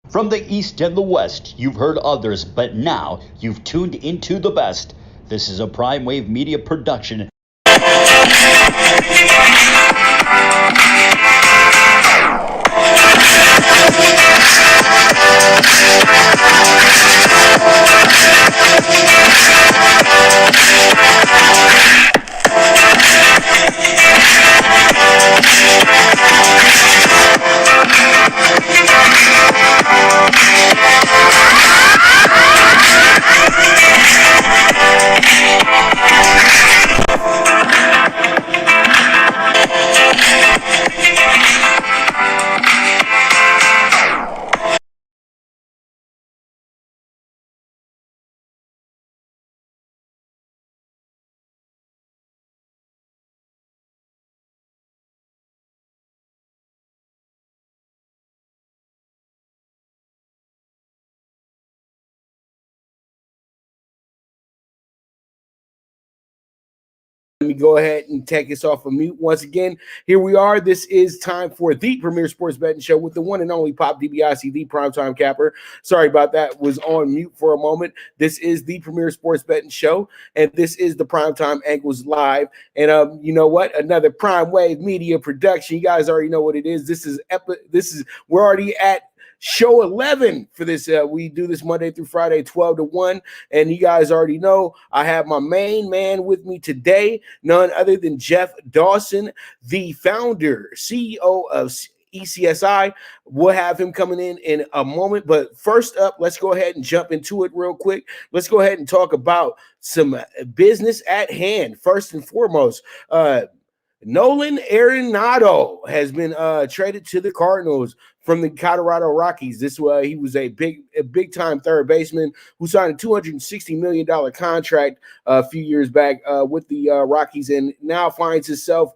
From the East and the West, you've heard others, but now you've tuned into the best. This is a Prime Wave Media production. Let me go ahead and take us off of mute once again. Here we are. This is time for the premier sports betting show with the one and only Pop DiBiase, the primetime capper. Sorry about that. Was on mute for a moment. This is the premier sports betting show, and this is the Primetime Angles live. And you know what? Another Prime Wave Media production. You guys already know what it is. We're already at show 11 for this. We do this Monday through Friday, 12 to 1. And you guys already know I have my main man with me today, none other than Jeff Dawson, the founder, CEO of ECSI. We'll have him coming in a moment. But first up, let's go ahead and jump into it real quick. Let's go ahead and talk about some business at hand. First and foremost, Nolan Arenado has been traded to the Cardinals from the Colorado Rockies. He was a big time third baseman who signed a $260 million contract a few years back with the Rockies, and now finds himself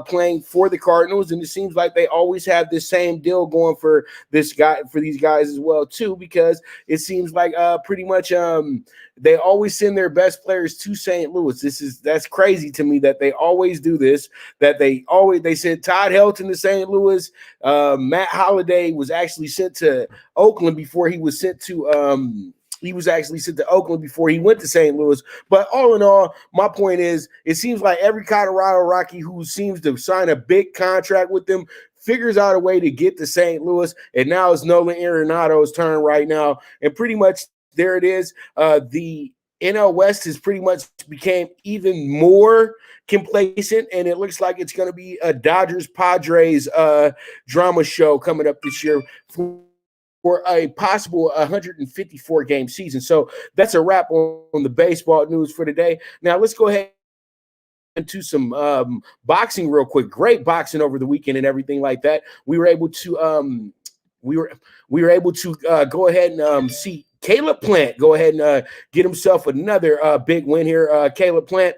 playing for the Cardinals. And it seems like they always have this same deal going for these guys as well too, because it seems like pretty much they always send their best players to St. Louis. That's crazy to me that they always do this. That they sent Todd Helton to St. Louis. Matt Holliday was actually sent to Oakland before he was sent to Oakland before he went to St. Louis. But all in all, my point is, it seems like every Colorado Rocky who seems to sign a big contract with them figures out a way to get to St. Louis. And now it's Nolan Arenado's turn right now. And pretty much there it is. The NL West has pretty much became even more complacent, and it looks like it's going to be a Dodgers-Padres drama show coming up this year for a possible 154-game season. So that's a wrap on the baseball news for today. Now let's go ahead into some boxing real quick. Great boxing over the weekend and everything like that. We were able to go ahead and see Caleb Plant go ahead and get himself another big win here. Caleb Plant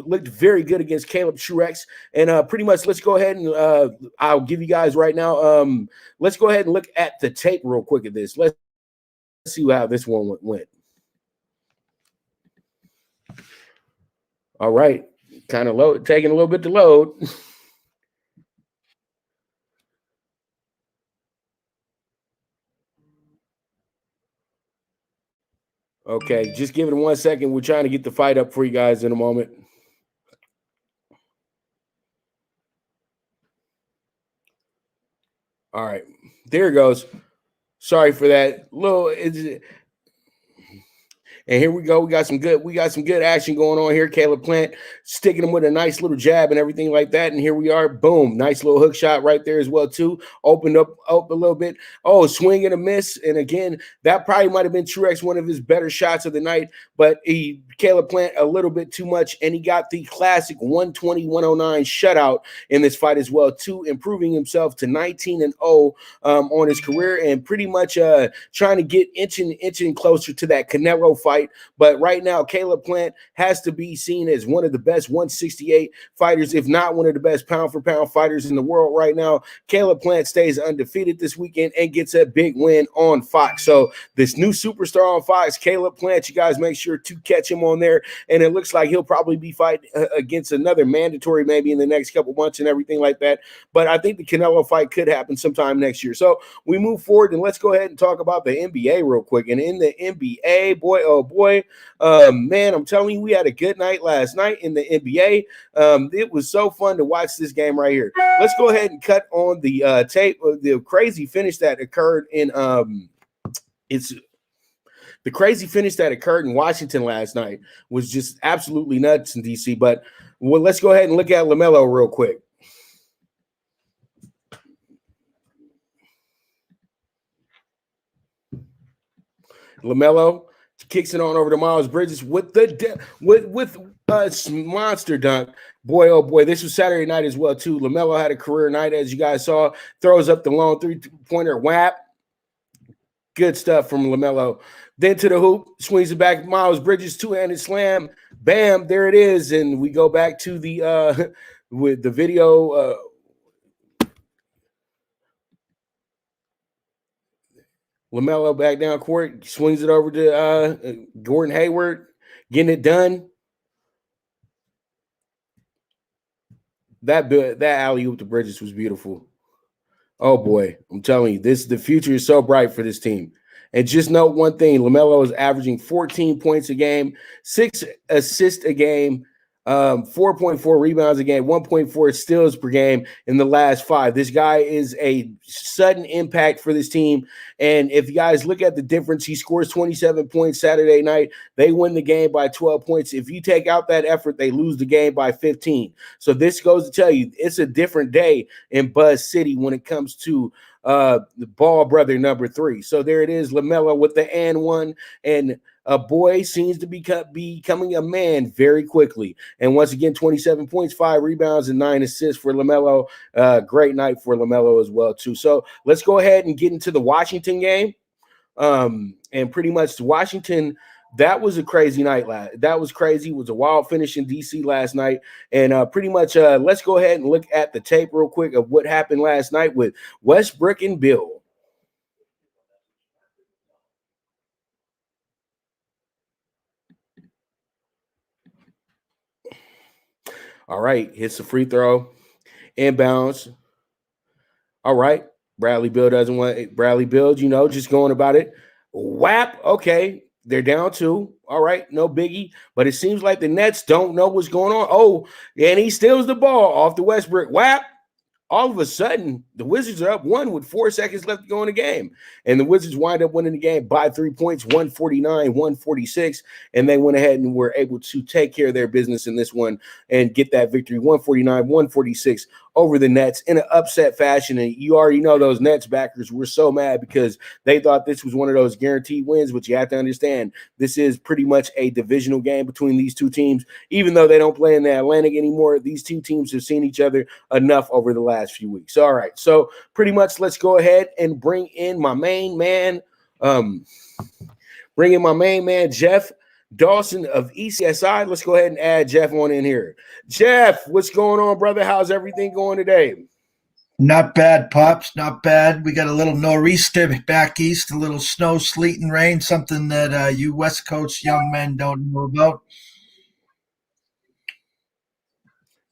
looked very good against Caleb Truex. And pretty much let's go ahead and I'll give you guys right now. Let's go ahead and look at the tape real quick at this. Let's see how this one went. All right. Kind of taking a little bit to load. Okay, just give it 1 second. We're trying to get the fight up for you guys in a moment. All right, there it goes. Sorry for that. And here we go. We got some good action going on here. Caleb Plant sticking him with a nice little jab and everything like that. And here we are. Boom. Nice little hook shot right there as well, too. Opened up a little bit. Oh, swing and a miss. And again, that probably might have been Truex, one of his better shots of the night. But Caleb Plant a little bit too much. And he got the classic 120-109 shutout in this fight as well, too, improving himself to 19-0 on his career, and pretty much trying to get inching closer to that Canelo fight fight. But right now, Caleb Plant has to be seen as one of the best 168 fighters, if not one of the best pound-for-pound fighters in the world right now. Caleb Plant stays undefeated this weekend and gets a big win on Fox. So this new superstar on Fox, Caleb Plant, you guys make sure to catch him on there. And it looks like he'll probably be fighting against another mandatory maybe in the next couple months and everything like that. But I think the Canelo fight could happen sometime next year. So we move forward, and let's go ahead and talk about the NBA real quick. And in the NBA, boy, oh boy, man, I'm telling you, we had a good night last night in the NBA. It was so fun to watch this game right here. Let's go ahead and cut on the tape of the crazy finish that occurred in the crazy finish that occurred in Washington last night was just absolutely nuts in DC. But let's go ahead and look at LaMelo real quick. LaMelo kicks it on over to Miles Bridges with the monster dunk. Boy, oh boy, this was Saturday night as well too. LaMelo had a career night, as you guys saw. Throws up the long three-pointer, whap. Good stuff from LaMelo. Then to the hoop, swings it back. Miles Bridges, two-handed slam. Bam, there it is. And we go back to the with the video. LaMelo back down court, swings it over to Gordon Hayward, getting it done. That alley-oop to Bridges was beautiful. Oh, boy, I'm telling you, the future is so bright for this team. And just note one thing, LaMelo is averaging 14 points a game, 6 assists a game, 4.4 rebounds a game, 1.4 steals per game in the last 5. This guy is a sudden impact for this team. And if you guys look at the difference, he scores 27 points Saturday night. They win the game by 12 points. If you take out that effort, they lose the game by 15. So this goes to tell you it's a different day in Buzz City when it comes to the Ball brother number 3. So there it is, LaMelo with the and one, and a boy seems to be becoming a man very quickly. And once again, 27 points, 5 rebounds, and 9 assists for LaMelo. Great night for LaMelo as well too. So let's go ahead and get into the Washington game. And pretty much Washington, that was a crazy night. That was crazy. It was a wild finish in DC last night. And pretty much let's go ahead and look at the tape real quick of what happened last night with Westbrook and Bill. All right, hits the free throw, inbounds. All right, Bradley Beal doesn't want it. Bradley Beal, just going about it. Whap, okay. They're down 2. All right, no biggie. But it seems like the Nets don't know what's going on. Oh, and he steals the ball off the Westbrook. Whap. All of a sudden, the Wizards are up 1 with 4 seconds left to go in the game. And the Wizards wind up winning the game by 3 points, 149-146. And they went ahead and were able to take care of their business in this one and get that victory, 149-146 over the Nets in an upset fashion. And you already know those Nets backers were so mad because they thought this was one of those guaranteed wins, but you have to understand this is pretty much a divisional game between these two teams. Even though they don't play in the Atlantic anymore, these two teams have seen each other enough over the last few weeks. All right, so pretty much let's go ahead and bring in my main man, Jeff Dawson of ECSI. Let's go ahead and add Jeff on in here. Jeff, what's going on, brother? How's everything going today? Not bad, Pops. Not bad. We got a little nor'easter back east, a little snow, sleet, and rain, something that you West Coast young men don't know about.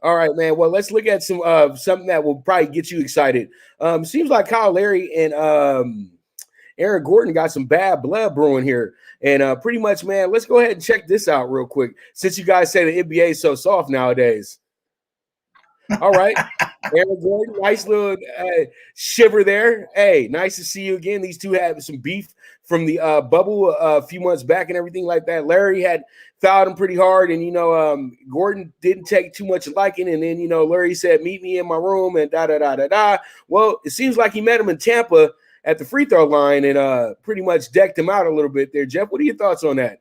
All right, man. Well, let's look at some something that will probably get you excited. Seems like Kyle Larry and Aaron Gordon got some bad blood brewing here. And pretty much, man, let's go ahead and check this out real quick, since you guys say the NBA is so soft nowadays. All right. Aaron Gordon, nice little shiver there. Hey, nice to see you again. These two had some beef from the bubble a few months back and everything like that. Larry had fouled him pretty hard, and, Gordon didn't take too much liking. And then, Larry said, meet me in my room and da-da-da-da-da. Well, it seems like he met him in Tampa at the free throw line and pretty much decked him out a little bit there. Jeff, what are your thoughts on that?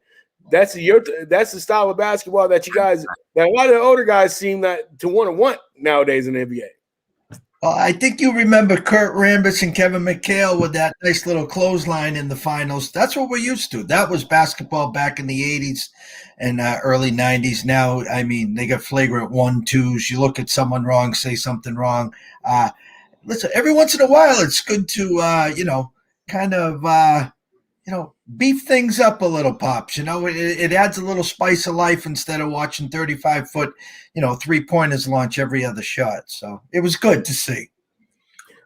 That's the style of basketball that a lot of the older guys seem to want nowadays in the NBA. Well, I think you remember Kurt Rambis and Kevin McHale with that nice little clothesline in the finals. That's what we're used to. That was basketball back in the 80s and early 90s. Now, I mean, they got flagrant 1-2s. You look at someone wrong, say something wrong. Listen, every once in a while, it's good to, kind of, beef things up a little, Pops. It adds a little spice of life instead of watching 35-foot, three-pointers launch every other shot. So it was good to see.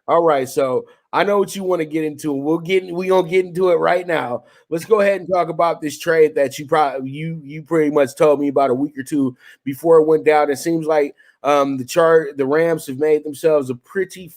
All right, so I know what you want to get into. We're gonna get into it right now. Let's go ahead and talk about this trade that you pretty much told me about a week or two before it went down. It seems like the Rams have made themselves a pretty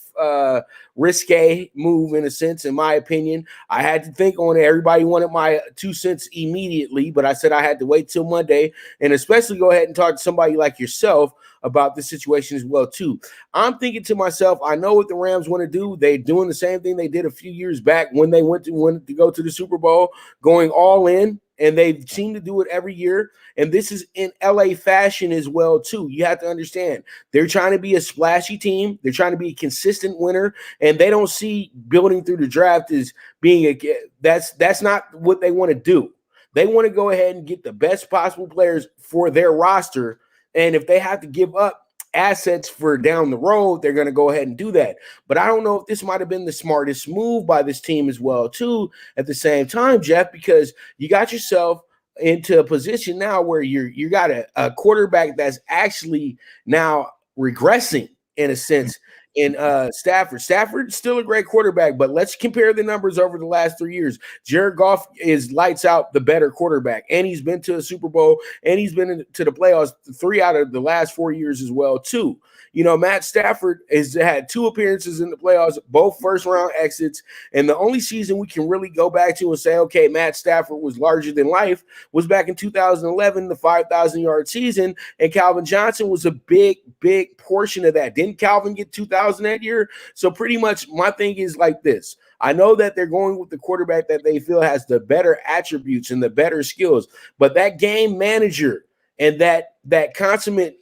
risque move in a sense, in my opinion. I had to think on it. Everybody wanted my 2 cents immediately, but I said I had to wait till Monday, and especially go ahead and talk to somebody like yourself about this situation as well too. I'm thinking to myself, I know what the Rams want to do. They're doing the same thing they did a few years back when they went to go to the Super Bowl, going all in, and they seem to do it every year. And this is in LA fashion as well too. You have to understand, they're trying to be a splashy team. They're trying to be a consistent winner, and they don't see building through the draft as being that's not what they want to do. They want to go ahead and get the best possible players for their roster. And if they have to give up assets for down the road, they're going to go ahead and do that. But I don't know if this might have been the smartest move by this team as well, too, at the same time, Jeff, because you got yourself into a position now where you got a quarterback that's actually now regressing in a sense in Stafford. Stafford's still a great quarterback, but let's compare the numbers over the last 3 years. Jared Goff is lights out the better quarterback, and he's been to a Super Bowl, and he's been to the playoffs 3 out of the last 4 years as well, too. Matt Stafford has had 2 appearances in the playoffs, both first-round exits, and the only season we can really go back to and say, okay, Matt Stafford was larger than life was back in 2011, the 5,000-yard season, and Calvin Johnson was a big, big portion of that. Didn't Calvin get 2,000 that year? So pretty much my thing is like this. I know that they're going with the quarterback that they feel has the better attributes and the better skills, but that game manager and that consummate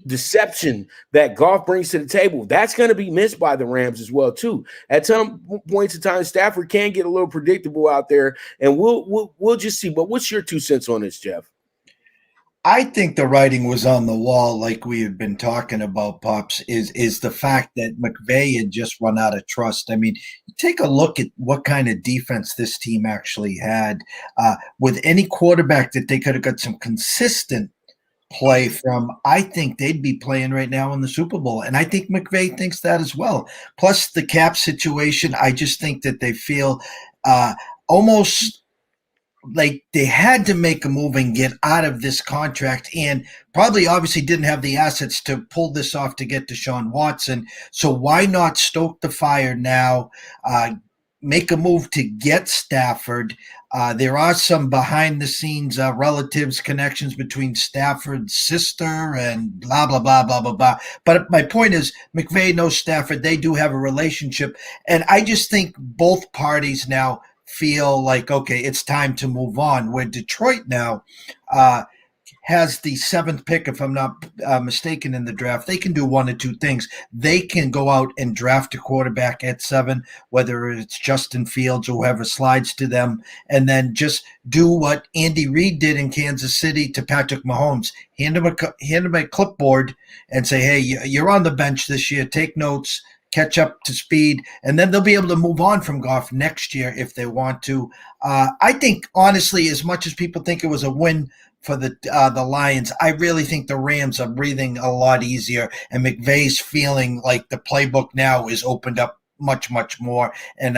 deception that Goff brings to the table, that's going to be missed by the Rams as well too. At some points in time, Stafford can get a little predictable out there, and we'll just see. But what's your 2 cents on this, Jeff? I think the writing was on the wall, like we had been talking about, Pops, is the fact that McVay had just run out of trust. I mean, take a look at what kind of defense this team actually had. With any quarterback that they could have got some consistent play from, I think they'd be playing right now in the Super Bowl. And I think McVay thinks that as well. Plus the cap situation, I just think that they feel almost like they had to make a move and get out of this contract, and probably obviously didn't have the assets to pull this off to get Deshaun Watson. So why not stoke the fire now, make a move to get Stafford? There are some behind the scenes relatives connections between Stafford's sister and blah, blah, blah, blah, blah, blah. But my point is McVay knows Stafford. They do have a relationship. And I just think both parties now feel like, okay, it's time to move on. Where Detroit now has the 7th pick, if I'm not mistaken, in the draft, they can do one of 2 things. They can go out and draft a quarterback at 7, whether it's Justin Fields or whoever slides to them, and then just do what Andy Reid did in Kansas City to Patrick Mahomes. Hand him a clipboard and say, hey, you're on the bench this year. Take notes. Catch up to speed, and then they'll be able to move on from Goff next year if they want to. I think, honestly, as much as people think it was a win for the Lions, I really think the Rams are breathing a lot easier, and McVay's feeling like the playbook now is opened up much, much more. And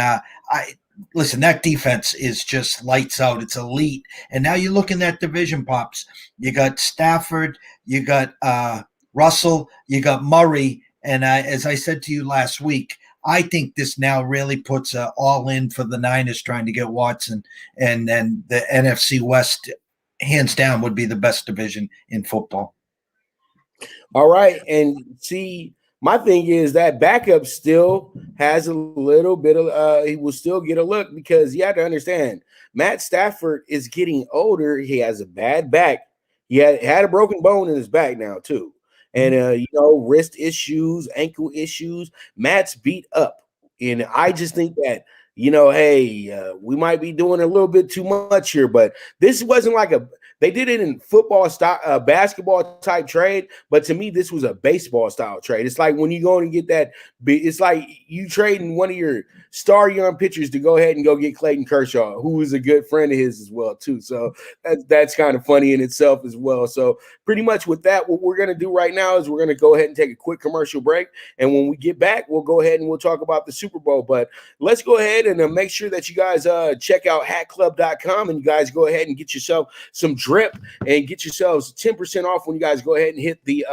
listen, that defense is just lights out. It's elite. And now you look in that division, Pops. You got Stafford, you got Russell, you got Murray. And as I said to you last week, I think this now really puts all in for the Niners trying to get Watson. And then the NFC West, hands down, would be the best division in football. All right. And see, my thing is that backup still has a little bit of he will still get a look, because you have to understand Matt Stafford is getting older. He has a bad back. He had a broken bone in his back now, too. and wrist issues, ankle issues. Matt's beat up, and I just think that hey, we might be doing a little bit too much here, but this wasn't like they did it in football style, basketball type trade, but to me, this was a baseball style trade. It's like when you go and get that, it's like you trading one of your star young pitchers to go ahead and go get Clayton Kershaw, who is a good friend of his as well, too. So that's kind of funny in itself as well. So pretty much with that, what we're going to do right now is we're going to go ahead and take a quick commercial break. And when we get back, we'll go ahead and we'll talk about the Super Bowl. But let's go ahead and make sure that you guys check out hatclub.com and you guys go ahead and get yourself some drip and get yourselves 10% off when you guys go ahead and hit the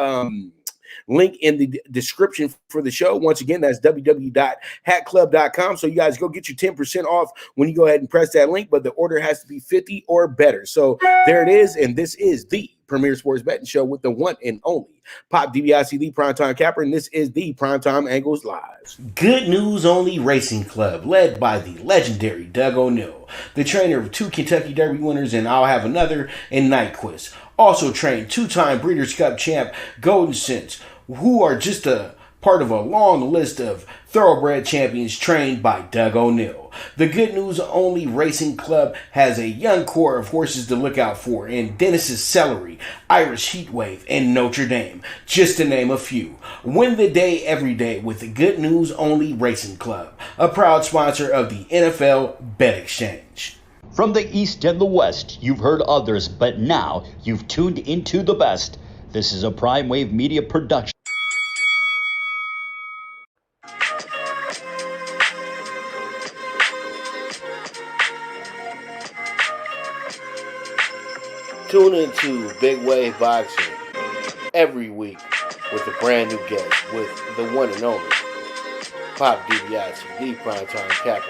link in the description for the show. Once again, that's www.hatclub.com. So you guys go get your 10% off when you go ahead and press that link, but the order has to be 50 or better. So there it is. And this is the Premier Sports Betting Show with the one and only Pop DiBiase, the Primetime Capper, and this is the Primetime Angles Live. Good News Only Racing Club, led by the legendary Doug O'Neill, the trainer of 2 Kentucky Derby winners, and I'll Have Another, and Nyquist. Also trained 2-time Breeders' Cup champ Golden Sense, who are just a part of a long list of thoroughbred champions trained by Doug O'Neill. The Good News Only Racing Club has a young core of horses to look out for in Dennis's Celery, Irish Heatwave, and Notre Dame, just to name a few. Win the day every day with the Good News Only Racing Club, a proud sponsor of the NFL Bet Exchange. From the East and the West, you've heard others, but now you've tuned into the best. This is a Prime Wave Media production. Tune into Big Wave Boxing every week with a brand new guest with the one and only Pop DiBiase, the Primetime Capper,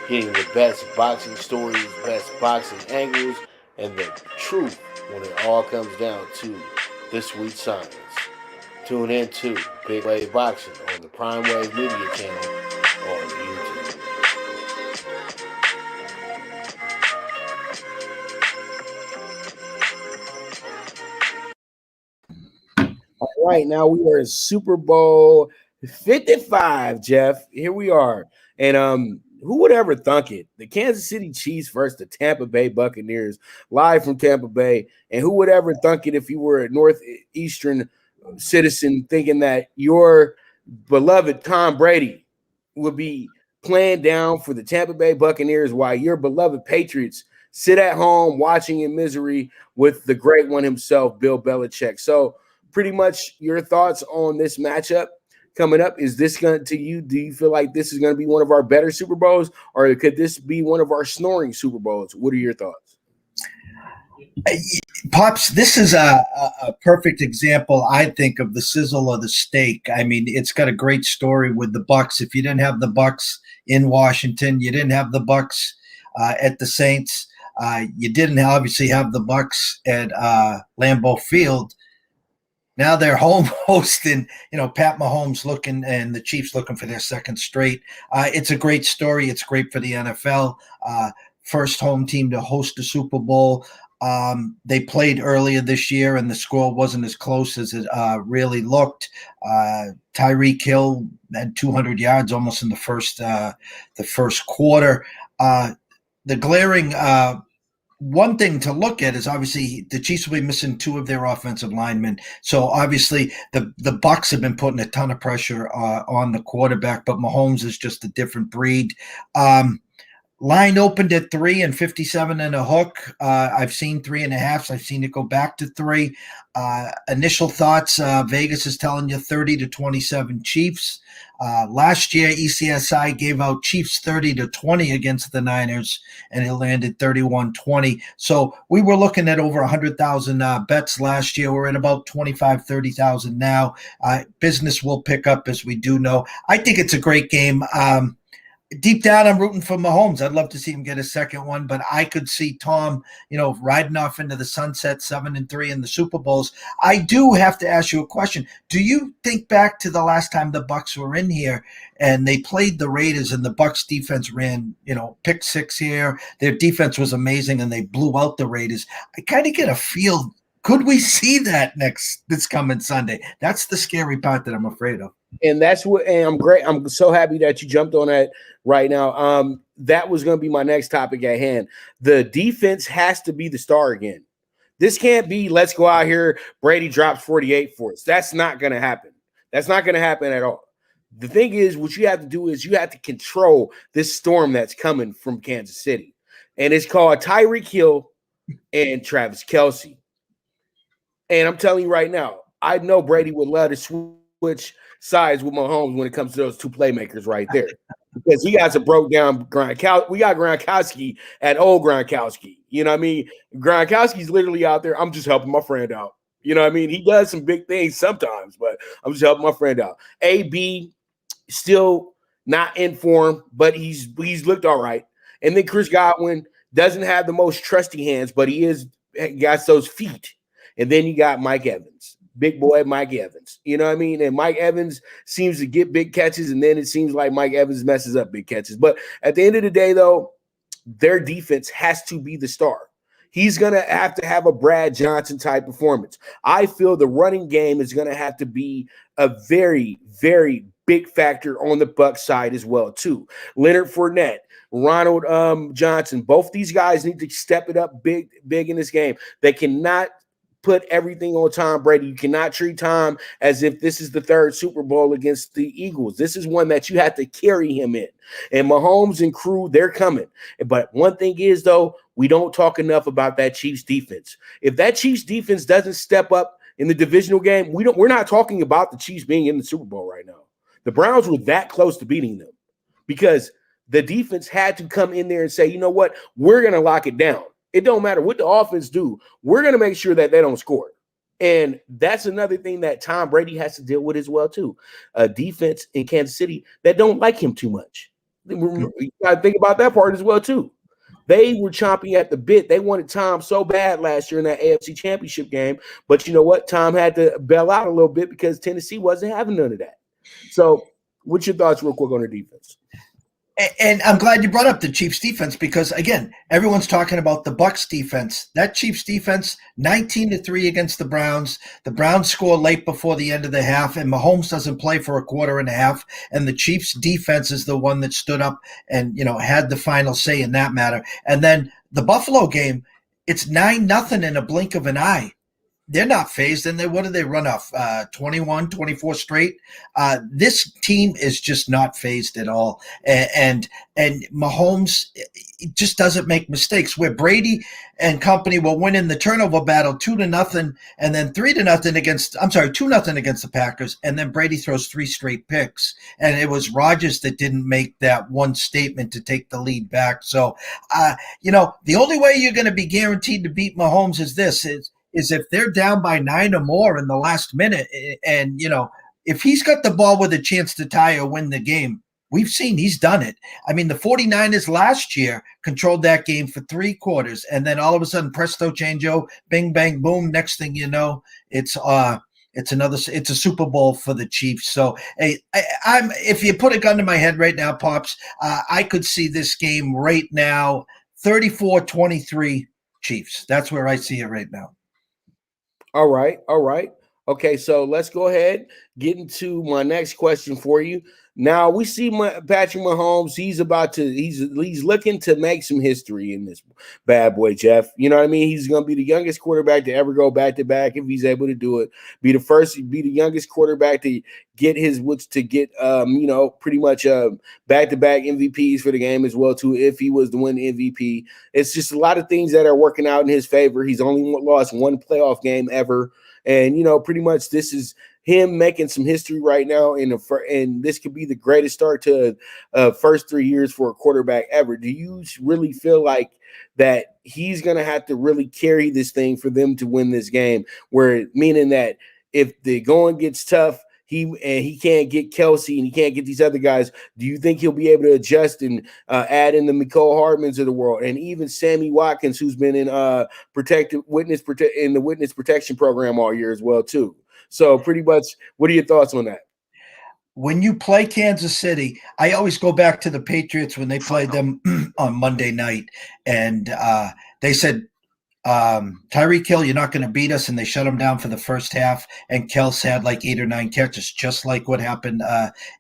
getting the best boxing stories, best boxing angles, and the truth when it all comes down to the sweet science. Tune in to Big Wave Boxing on the Prime Wave Media channel on YouTube. All right, now we are in Super Bowl 55, Jeff. Here we are. And who would ever thunk it? The Kansas City Chiefs versus the Tampa Bay Buccaneers, live from Tampa Bay. And who would ever thunk it if you were a Northeastern citizen thinking that your beloved Tom Brady would be playing down for the Tampa Bay Buccaneers while your beloved Patriots sit at home watching in misery with the great one himself, Bill Belichick. So pretty much your thoughts on this matchup coming up. Is this going to you? Do you feel like this is going to be one of our better Super Bowls, or could this be one of our snoring Super Bowls? What are your thoughts? Pops, this is a perfect example, I think, of the sizzle of the steak. I mean, it's got a great story with the Bucs. If you didn't have the Bucs in Washington, you didn't have the Bucs at the Saints. You didn't obviously have the Bucs at Lambeau Field. Now they're home hosting, Pat Mahomes looking and the Chiefs looking for their second straight. It's a great story. It's great for the NFL. First home team to host the Super Bowl. They played earlier this year, and the score wasn't as close as it really looked. Tyreek Hill had 200 yards almost in the first quarter. The glaring one thing to look at is obviously the Chiefs will be missing 2 of their offensive linemen. So obviously the Bucs have been putting a ton of pressure on the quarterback, but Mahomes is just a different breed. Line opened at 3 and 57 and a hook. I've seen 3.5. I've seen it go back to 3. Initial thoughts, Vegas is telling you 30-27 Chiefs. Last year, ECSI gave out Chiefs 30-20 against the Niners, and it landed 31-20. So we were looking at over 100,000 bets last year. We're at about 25, 30,000 now. Business will pick up, as we do know. I think it's a great game. Deep down, I'm rooting for Mahomes. I'd love to see him get a second one, but I could see Tom, riding off into the sunset 7-3 in the Super Bowls. I do have to ask you a question. Do you think back to the last time the Bucs were in here and they played the Raiders and the Bucs defense ran, pick 6 here. Their defense was amazing and they blew out the Raiders. I kind of get a feel Could we see that this coming Sunday? That's the scary part that I'm afraid of. And that's what, and I'm great. I'm so happy that you jumped on that right now. That was going to be my next topic at hand. The defense has to be the star again. This can't be, let's go out here, Brady drops 48 for us. That's not going to happen. That's not going to happen at all. The thing is, what you have to do is you have to control this storm that's coming from Kansas City. And it's called Tyreek Hill and Travis Kelce. And I'm telling you right now, I know Brady would love to switch sides with Mahomes when it comes to those two playmakers right there. Because he got a broke down Gronkowski. We got Gronkowski at old Gronkowski. You know what I mean? Gronkowski's literally out there. I'm just helping my friend out. You know what I mean? He does some big things sometimes, but I'm just helping my friend out. AB still not in form, but he's looked all right. And then Chris Godwin doesn't have the most trusty hands, but he got those feet. And then you got Mike Evans. Big boy Mike Evans. You know what I mean? And Mike Evans seems to get big catches, and then it seems like Mike Evans messes up big catches. But at the end of the day, though, their defense has to be the star. He's going to have a Brad Johnson type performance. I feel the running game is going to have to be a very, very big factor on the Bucs side as well, too. Leonard Fournette, Ronald Johnson, both these guys need to step it up big in this game. They cannot put everything on Tom Brady. You cannot treat Tom as if this is the third Super Bowl against the Eagles. This is one that you have to carry him in. And Mahomes and crew, they're coming. But one thing is, though, we don't talk enough about that Chiefs defense. If that Chiefs defense doesn't step up in the divisional game, we're not talking about the Chiefs being in the Super Bowl right now. The Browns were that close to beating them because the defense had to come in there and say, you know what, we're going to lock it down. It don't matter what the offense do. We're going to make sure that they don't score. And that's another thing that Tom Brady has to deal with as well, too. A defense in Kansas City that don't like him too much. You got to think about that part as well, too. They were chomping at the bit. They wanted Tom so bad last year in that AFC Championship game. But you know what? Tom had to bail out a little bit because Tennessee wasn't having none of that. So what's your thoughts real quick on the defense? And I'm glad you brought up the Chiefs defense because, again, everyone's talking about the Bucs defense. That Chiefs defense, 19-3 against the Browns. The Browns score late before the end of the half, and Mahomes doesn't play for a quarter and a half. And the Chiefs defense is the one that stood up and, had the final say in that matter. And then the Buffalo game, it's 9-0 in a blink of an eye. They're not phased. And what do they run off? 21, 24 straight. This team is just not phased at all. And Mahomes just doesn't make mistakes. Where Brady and company will win in the turnover battle 2-0, and then 3-0 against 2-0 against the Packers. And then Brady throws 3 straight picks. And it was Rodgers that didn't make that one statement to take the lead back. So, the only way you're going to be guaranteed to beat Mahomes is if they're down by 9 or more in the last minute. And, if he's got the ball with a chance to tie or win the game, we've seen he's done it. I mean, the 49ers last year controlled that game for 3 quarters. And then all of a sudden, presto changeo, bing, bang, boom. Next thing you know, it's a Super Bowl for the Chiefs. So, hey, if you put a gun to my head right now, Pops, I could see this game right now, 34-23 Chiefs. That's where I see it right now. All right. Okay, so let's go ahead, get into my next question for you. Now we see Patrick Mahomes. He's looking to make some history in this bad boy, Jeff. You know what I mean? He's going to be the youngest quarterback to ever go back to back if he's able to do it. Be the youngest quarterback to get pretty much back to back MVPs for the game as well too. If he was to win the MVP, it's just a lot of things that are working out in his favor. He's only lost 1 playoff game ever. And, pretty much this is him making some history right now. And this could be the greatest start to first 3 years for a quarterback ever. Do you really feel like that he's going to have to really carry this thing for them to win this game? Meaning that if the going gets tough, he can't get Kelce and he can't get these other guys. Do you think he'll be able to adjust and add in the Mecole Hardmans of the world and even Sammy Watkins, who's been in the witness protection program all year as well too? So pretty much, what are your thoughts on that? When you play Kansas City, I always go back to the Patriots when they played them on Monday night, and they said, Tyreek Hill, you're not going to beat us, and they shut him down for the first half. And Kels had like 8 or 9 catches, just like what happened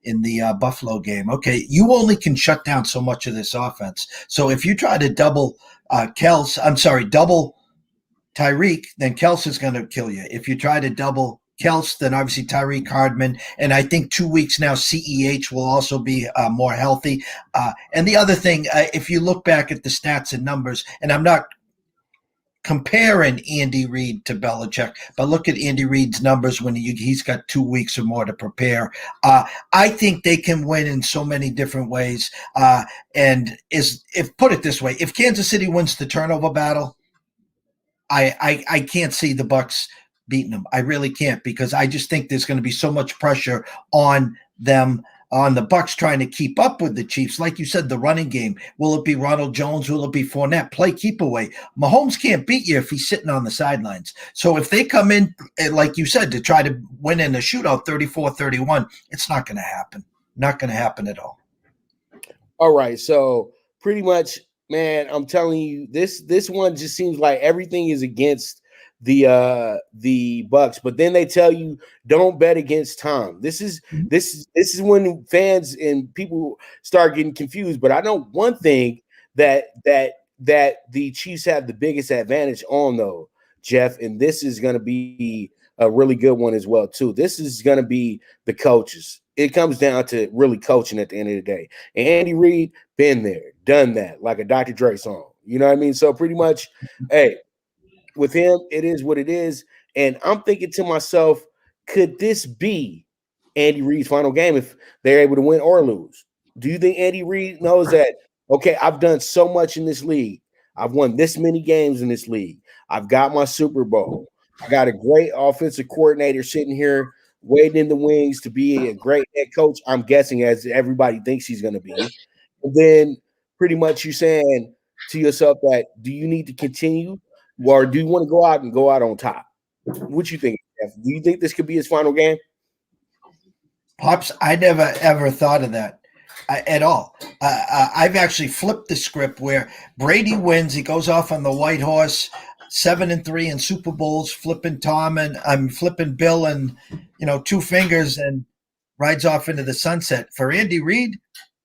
in the Buffalo game. Okay, you only can shut down so much of this offense. So if you try to double double Tyreek, then Kels is going to kill you. If you try to double Kels, then obviously Tyreek Hardman. And I think 2 weeks now, CEH will also be more healthy. And the other thing, if you look back at the stats and numbers, and I'm not comparing Andy Reid to Belichick, but look at Andy Reid's numbers when he's got 2 weeks or more to prepare. I think they can win in so many different ways. And if put it this way, if Kansas City wins the turnover battle, I can't see the Bucs beating them. I really can't, because I just think there's going to be so much pressure on them, on the Bucs trying to keep up with the Chiefs. Like you said, the running game. Will it be Ronald Jones? Will it be Fournette? Play keep away. Mahomes can't beat you if he's sitting on the sidelines. So if they come in, like you said, to try to win in a shootout 34-31, it's not going to happen. Not going to happen at all. All right. So pretty much, man, I'm telling you, this one just seems like everything is against the Bucs, but then they tell you don't bet against Tom. This is when fans and people start getting confused. But I know one thing that the Chiefs have the biggest advantage on, though, Jeff, and this is going to be a really good one as well too. This is going to be the coaches. It comes down to really coaching at the end of the day. And Andy Reid been there, done that, like a Dr. Dre song. You know what I mean? So pretty much, hey, with him, it is what it is. And I'm thinking to myself, could this be Andy Reid's final game if they're able to win or lose? Do you think Andy Reid knows that, okay, I've done so much in this league. I've won this many games in this league. I've got my Super Bowl. I got a great offensive coordinator sitting here waiting in the wings to be a great head coach, I'm guessing, as everybody thinks he's going to be. And then pretty much you're saying to yourself that, do you need to continue, or do you want to go out on top? What you think, Jeff? Do you think this could be his final game? Pops, I never ever thought of that at all. I've actually flipped the script where Brady wins. He goes off on the white horse, 7-3 in Super Bowls, flipping Tom and I'm flipping Bill and 2 fingers, and rides off into the sunset. For Andy Reid,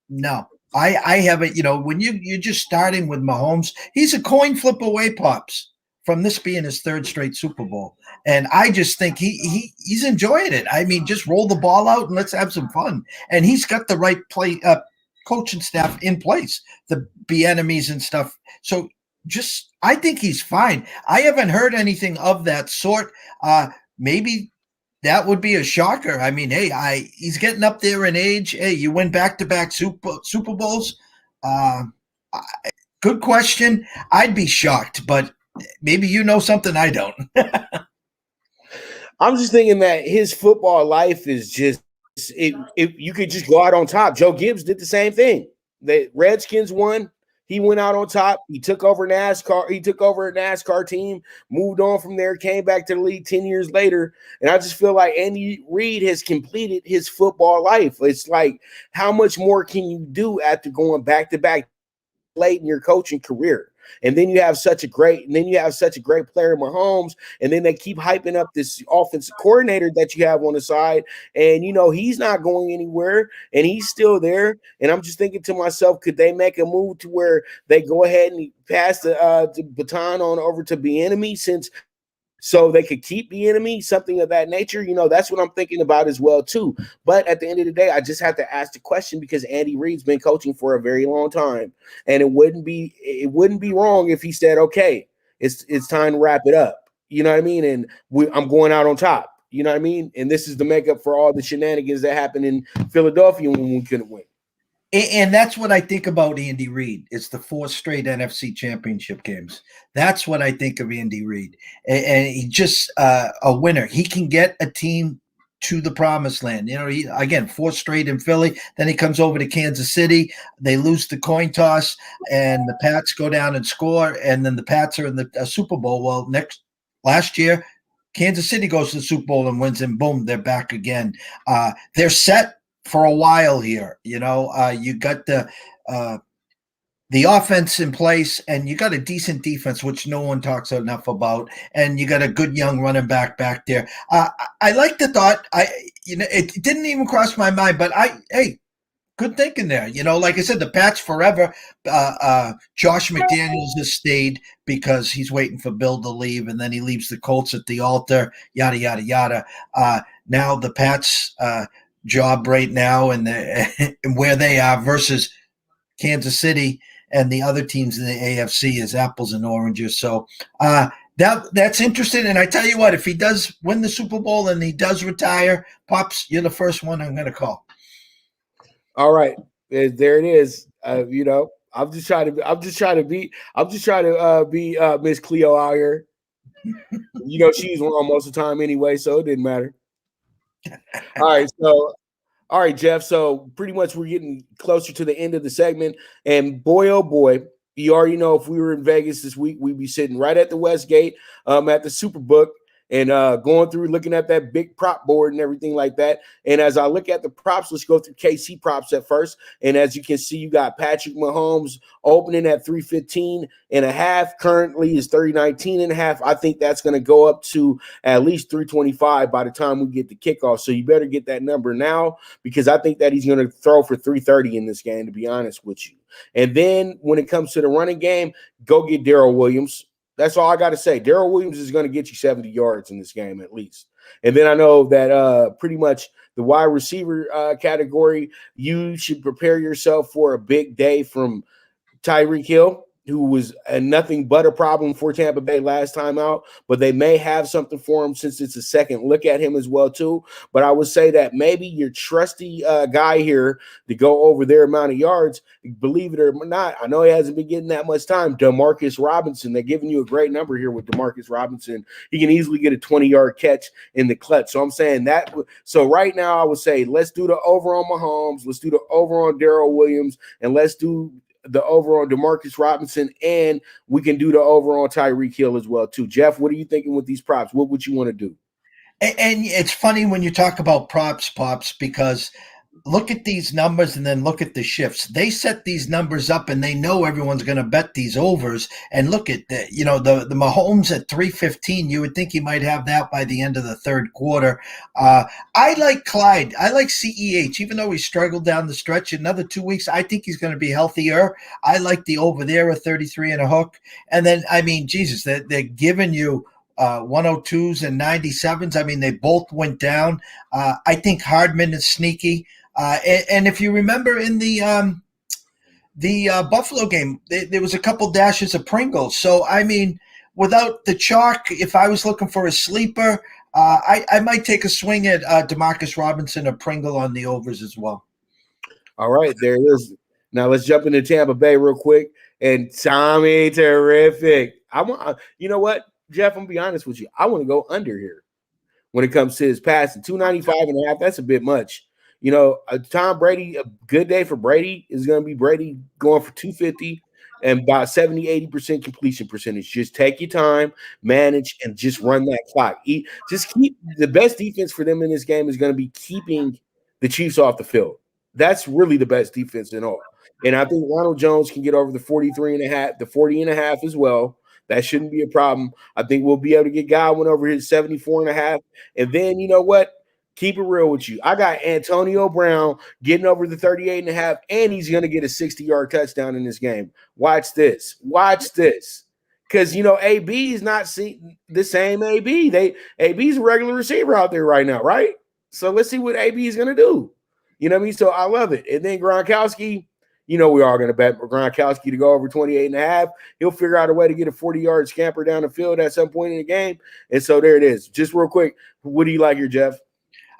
no. I haven't. When you're just starting with Mahomes, he's a coin flip away, Pops, from this being his 3rd straight Super Bowl. And I just think he's enjoying it. I mean, just roll the ball out and let's have some fun. And he's got the right coaching staff in place, the enemies and stuff. So I think he's fine. I haven't heard anything of that sort. Maybe that would be a shocker. I mean, hey, he's getting up there in age. Hey, you win back-to-back Super Bowls. Good question. I'd be shocked, but maybe you know something I don't. I'm just thinking that his football life is just, if you could just go out on top. Joe Gibbs did the same thing. The Redskins won. He went out on top. He took over NASCAR. He took over a NASCAR team, moved on from there, came back to the league 10 years later. And I just feel like Andy Reid has completed his football life. It's like, how much more can you do after going back to back late in your coaching career? And then you have such a great player in Mahomes, and then they keep hyping up this offensive coordinator that you have on the side, and he's not going anywhere, and he's still there. And I'm just thinking to myself, could they make a move to where they go ahead and pass the baton on over to Bieniemy, so they could keep the enemy, something of that nature? That's what I'm thinking about as well too. But at the end of the day, I just have to ask the question, because Andy Reid's been coaching for a very long time, and it wouldn't be wrong if he said, okay, it's time to wrap it up. You know what I mean? And I'm going out on top. You know what I mean? And this is the makeup for all the shenanigans that happened in Philadelphia when we couldn't win. And that's what I think about Andy Reid. It's the 4 straight NFC championship games. That's what I think of Andy Reid. And he just a winner. He can get a team to the promised land. Again, 4 straight in Philly. Then he comes over to Kansas City. They lose the coin toss, and the Pats go down and score. And then the Pats are in the Super Bowl. Well, last year, Kansas City goes to the Super Bowl and wins, and boom, they're back again. They're set for a while here. You got the the offense in place, and you got a decent defense, which no one talks enough about, and you got a good young running back there. I like the thought. It didn't even cross my mind, but hey, good thinking there. Like I said, the Pats forever. Josh McDaniels has stayed because he's waiting for Bill to leave, and then he leaves the Colts at the altar. Yada yada yada. Now the Pats' job right now and and where they are versus Kansas City and the other teams in the AFC is apples and oranges. So that's interesting. And I tell you what, if he does win the Super Bowl and he does retire, Pops, you're the first one I'm going to call. All right, there it is. I'm just trying to be Miss Cleo out here. She's wrong most of the time anyway, so it didn't matter. All right, Jeff. So pretty much we're getting closer to the end of the segment, and boy, oh boy, you already know if we were in Vegas this week, we'd be sitting right at the Westgate, at the Superbook, and going through looking at that big prop board and everything like that. And as I look at the props, let's go through KC props at first. And as you can see, you got Patrick Mahomes opening at 315.5. Currently is 319.5. I think that's going to go up to at least 325 by the time we get the kickoff. So you better get that number now, because I think that he's going to throw for 330 in this game, to be honest with you. And then when it comes to the running game, go get Darrell Williams. That's all I got to say. Darrell Williams is going to get you 70 yards in this game at least. And then I know that pretty much the wide receiver category, you should prepare yourself for a big day from Tyreek Hill, who was nothing but a problem for Tampa Bay last time out, but they may have something for him since it's a second look at him as well too. But I would say that maybe your trusty guy here to go over their amount of yards, believe it or not, I know he hasn't been getting that much time, Demarcus Robinson. They're giving you a great number here with Demarcus Robinson. He can easily get a 20-yard catch in the clutch. So I'm saying that. So right now I would say let's do the over on Mahomes, let's do the over on Darrell Williams, and let's do the over on Demarcus Robinson, and we can do the over on Tyreek Hill as well too. Jeff, what are you thinking with these props? What would you want to do? And it's funny when you talk about props, Pops, because look at these numbers and then look at the shifts. They set these numbers up and they know everyone's going to bet these overs. And look at the Mahomes at 315. You would think he might have that by the end of the third quarter. I like Clyde. I like CEH, even though he struggled down the stretch. In another 2 weeks, I think he's going to be healthier. I like the over there at 33 and a hook. And then, I mean, Jesus, they're giving you 102s and 97s. I mean, they both went down. I think Hardman is sneaky. And if you remember in the Buffalo game, there was a couple dashes of Pringles. So, I mean, without the chalk, if I was looking for a sleeper, I might take a swing at Demarcus Robinson or Pringle on the overs as well. All right, there it is. Now let's jump into Tampa Bay real quick. And Tommy, terrific. You know what, Jeff, I'm going to be honest with you. I want to go under here when it comes to his passing. 295.5, that's a bit much. Tom Brady, a good day for Brady is going to be Brady going for 250 and about 70-80% completion percentage. Just take your time, manage, and just run that clock. Just keep the best defense for them in this game is going to be keeping the Chiefs off the field. That's really the best defense in all. And I think Ronald Jones can get over the 43.5, the 40.5 as well. That shouldn't be a problem. I think we'll be able to get Godwin over his 74.5. And then, you know what? Keep it real with you. I got Antonio Brown getting over the 38.5, and he's going to get a 60-yard touchdown in this game. Watch this. Watch this. Because, AB is not the same AB. AB's a regular receiver out there right now, right? So let's see what AB is going to do. You know what I mean? So I love it. And then Gronkowski, we are going to bet Gronkowski to go over 28.5. He'll figure out a way to get a 40-yard scamper down the field at some point in the game. And so there it is. Just real quick, what do you like here, Jeff?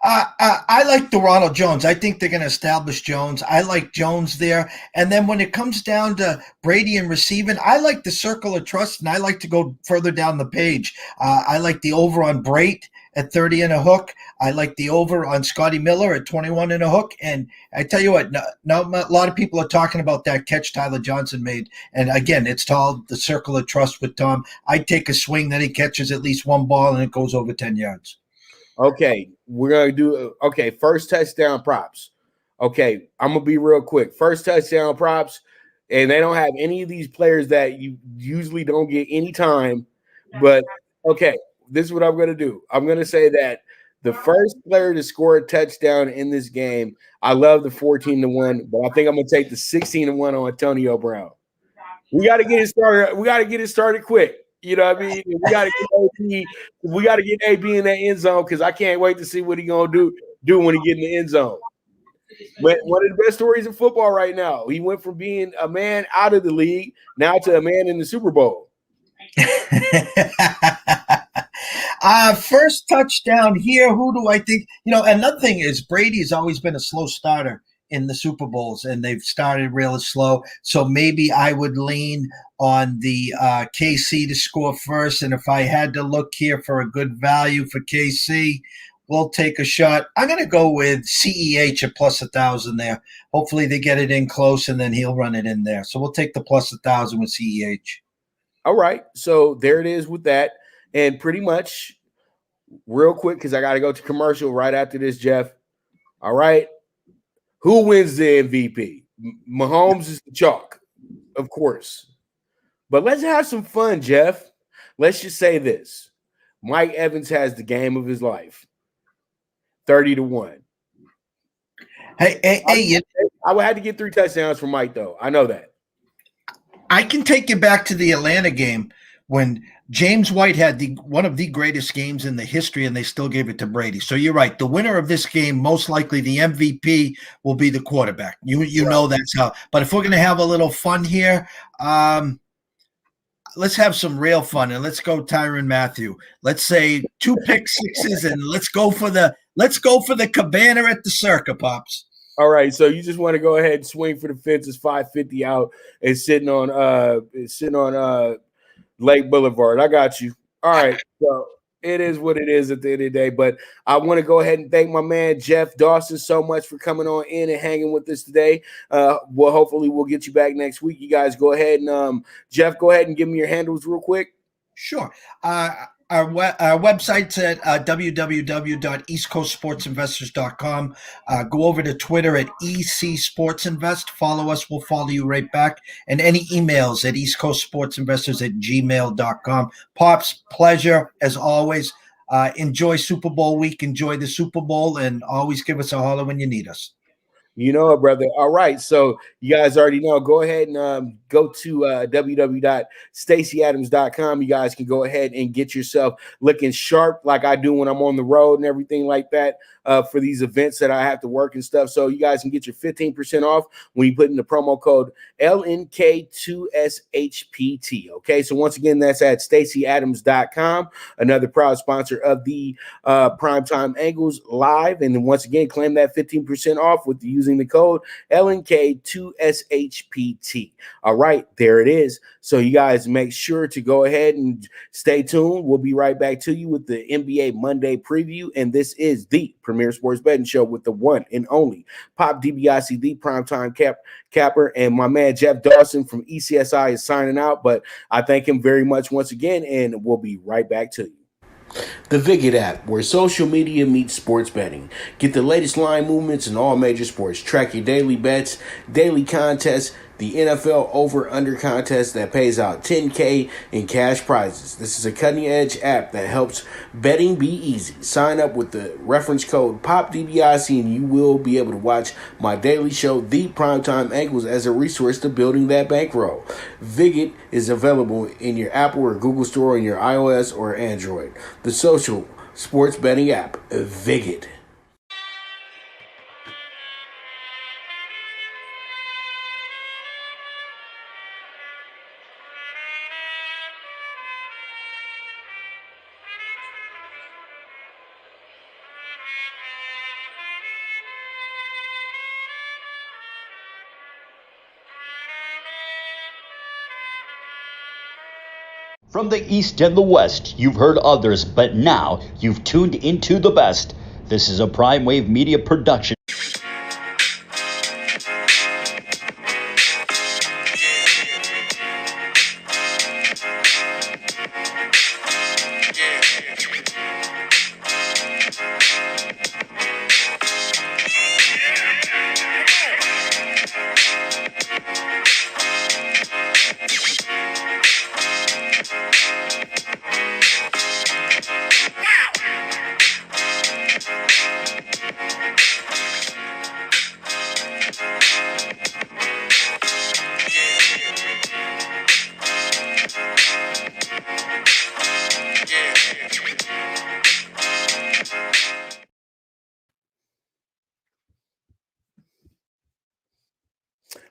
I like the Ronald Jones. I think they're going to establish Jones. I like Jones there. And then when it comes down to Brady and receiving, I like the circle of trust, and I like to go further down the page. I like the over on Brate at 30 and a hook. I like the over on Scotty Miller at 21 and a hook. And I tell you what, now a lot of people are talking about that catch Tyler Johnson made. And again, it's called the circle of trust with Tom. I'd take a swing that he catches at least one ball and it goes over 10 yards. Okay, we're going to do, first touchdown props. Okay, I'm going to be real quick. First touchdown props, and they don't have any of these players that you usually don't get any time. But okay, this is what I'm going to do. I'm going to say that the first player to score a touchdown in this game, I love the 14-1, but I think I'm going to take the 16-1 on Antonio Brown. We got to get it started. We got to get it started quick. You know what I mean? We got to get AB. We got to get AB in that end zone because I can't wait to see what he's gonna do when he get in the end zone. But one of the best stories in football right now. He went from being a man out of the league now to a man in the Super Bowl. First touchdown here. Who do I think? Another thing is Brady's always been a slow starter in the Super Bowls, and they've started really slow. So maybe I would lean on the KC to score first. And if I had to look here for a good value for KC, we'll take a shot. I'm going to go with CEH at plus 1,000 there. Hopefully they get it in close, and then he'll run it in there. So we'll take the plus 1,000 with CEH. All right. So there it is with that. And pretty much real quick, because I got to go to commercial right after this, Jeff. All right. Who wins the MVP? Mahomes is the chalk, of course. But let's have some fun, Jeff. Let's just say this. Mike Evans has the game of his life. 30-1. Hey, I would have to get 3 touchdowns from Mike, though. I know that. I can take you back to the Atlanta game when James White had one of the greatest games in the history, and they still gave it to Brady. So you're right. The winner of this game, most likely the MVP, will be the quarterback. You right. Know that's how. But if we're going to have a little fun here, let's have some real fun, and let's go Tyrann Mathieu. Let's say 2 pick sixes, and let's go for the cabana at the Circa, Pops. All right, so you just want to go ahead and swing for the fences, 550 out, and sitting on Lake Boulevard. I got you. All right, so it is what it is at the end of the day. But I want to go ahead and thank my man Jeff Dawson so much for coming on in and hanging with us today. Well, hopefully we'll get you back next week. You guys go ahead and Jeff, go ahead and give me your handles real quick. Sure. Our website's at www.eastcoastsportsinvestors.com. Go over to Twitter at EC Sports Invest. Follow us. We'll follow you right back. And any emails at eastcoastsportsinvestors@gmail.com. Pops, pleasure as always. Enjoy Super Bowl week. Enjoy the Super Bowl, and always give us a holler when you need us. You know it, brother. All right. So you guys already know. Go ahead and go to www.staceyadams.com. You guys can go ahead and get yourself looking sharp like I do when I'm on the road and everything like that for these events that I have to work and stuff. So you guys can get your 15% off when you put in the promo code LNK2SHPT. Okay. So once again, that's at staceyadams.com, another proud sponsor of the Primetime Angles Live. And then once again, claim that 15% off with using the code LNK2SHPT. All right, there it is. So you guys make sure to go ahead and stay tuned. We'll be right back to you with the NBA Monday preview. And this is the Premier Sports Betting Show with the one and only Pop DiBiase, the Primetime Capper. And my man Jeff Dawson from ECSI is signing out. But I thank him very much once again, and we'll be right back to you. The Viget app, where social media meets sports betting. Get the latest line movements in all major sports. Track your daily bets, daily contests, the NFL over-under contest that pays out $10K in cash prizes. This is a cutting-edge app that helps betting be easy. Sign up with the reference code POPDBIC and you will be able to watch my daily show, The Primetime Angles, as a resource to building that bankroll. Viget is available in your Apple or Google Store on your iOS or Android. The social sports betting app, Viget. From the East and the West, you've heard others, but now you've tuned into the best. This is a Prime Wave Media production.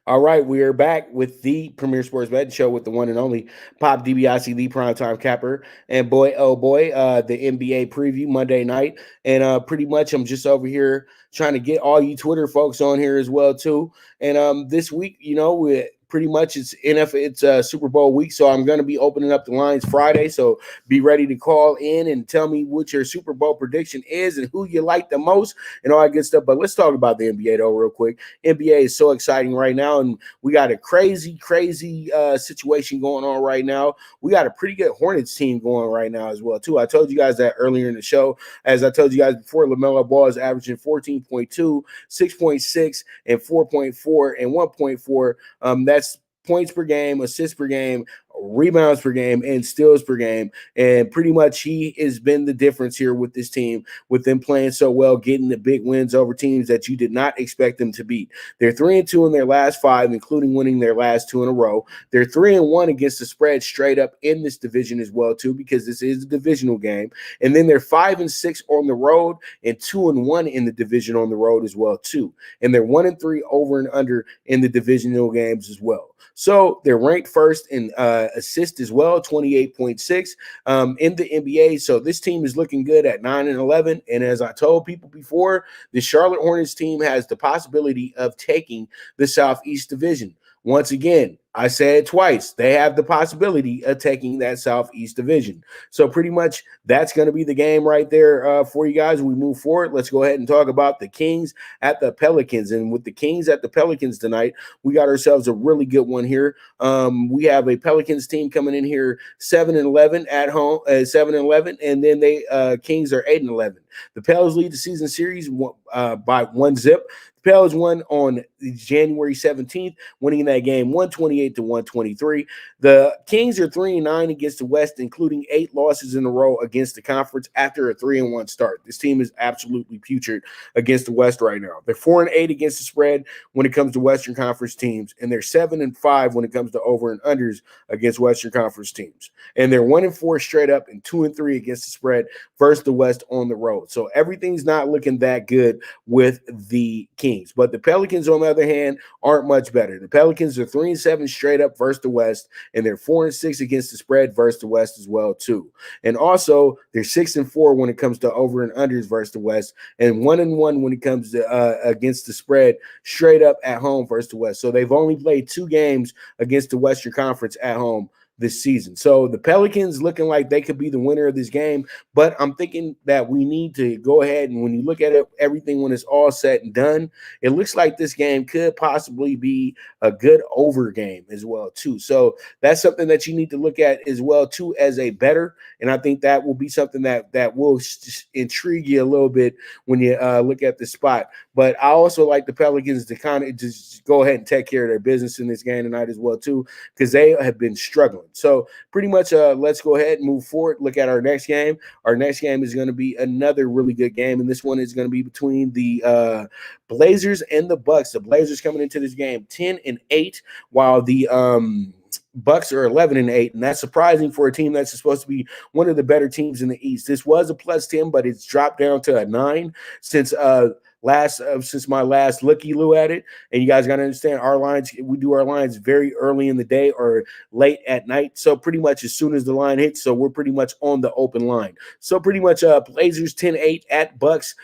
All right, we are back with the Premier Sports Betting Show with the one and only Pop DiBiase, the primetime capper, and boy, oh boy, the NBA preview Monday night, and pretty much I'm just over here trying to get all you Twitter folks on here as well too. And this week, we pretty much it's Super Bowl week, so I'm going to be opening up the lines Friday. So be ready to call in and tell me what your Super Bowl prediction is and who you like the most and all that good stuff. But let's talk about the NBA though real quick. NBA is so exciting right now, and we got a crazy situation going on right now. We got a pretty good Hornets team going right now as well too. I told you guys that earlier in the show. As I told you guys before, LaMelo Ball is averaging 14.2, 6.6, and 4.4 and 1.4. That's points per game, assists per game, rebounds per game, and steals per game. And pretty much he has been the difference here with this team, with them playing so well, getting the big wins over teams that you did not expect them to beat. They're 3-2 in their last 5, including winning their last 2 in a row. They're 3-1 against the spread straight up in this division as well, too, because this is a divisional game. And then they're 5-6 on the road and 2-1 in the division on the road as well, too. And they're 1-3 over and under in the divisional games as well. So they're ranked first in assist as well, 28.6 in the NBA. So this team is looking good at 9-11. And as I told people before, the Charlotte Hornets team has the possibility of taking the Southeast Division. Once again, I said it twice. They have the possibility of taking that Southeast Division. So pretty much that's going to be the game right there for you guys. We move forward. Let's go ahead and talk about the Kings at the Pelicans. And with the Kings at the Pelicans tonight, we got ourselves a really good one here. We have a Pelicans team coming in here 7-11 at home, 7-11, and then they Kings are 8-11. The Pels lead the season series by 1-0. The Pels won on January 17th, winning that game 128-123. The Kings are 3-9 against the West, including 8 losses in a row against the conference after a 3-1 start. This team is absolutely putrid against the West right now. They're 4-8 against the spread when it comes to Western Conference teams, and they're 7-5 when it comes to over and unders against Western Conference teams. And they're 1-4 straight up and 2-3 against the spread versus the West on the road. So everything's not looking that good with the Kings. But the Pelicans, on the other hand, aren't much better. The Pelicans are 3-7 straight up versus the West, and they're 4-6 against the spread versus the West as well, too. And also, they're 6-4 when it comes to over and unders versus the West, and 1-1 when it comes to against the spread straight up at home versus the West. So they've only played 2 games against the Western Conference at home this season. So the Pelicans looking like they could be the winner of this game, but I'm thinking that we need to go ahead and when you look at it, everything when it's all said and done, it looks like this game could possibly be a good over game as well too. So that's something that you need to look at as well too as a better, and I think that will be something that will intrigue you a little bit when you look at the spot. But I also like the Pelicans to kind of just go ahead and take care of their business in this game tonight as well too, because they have been struggling. So pretty much let's go ahead and move forward. Look at our next game. Our next game is going to be another really good game, and this one is going to be between the Blazers and the Bucks. The Blazers coming into this game 10-8, while the Bucks are 11-8, and that's surprising for a team that's supposed to be one of the better teams in the East. This was a +10, but it's dropped down to a 9 since my last looky-loo at it. And you guys got to understand our lines, we do our lines very early in the day or late at night. So pretty much as soon as the line hits, so we're pretty much on the open line. So pretty much Blazers 10-8 at Bucks.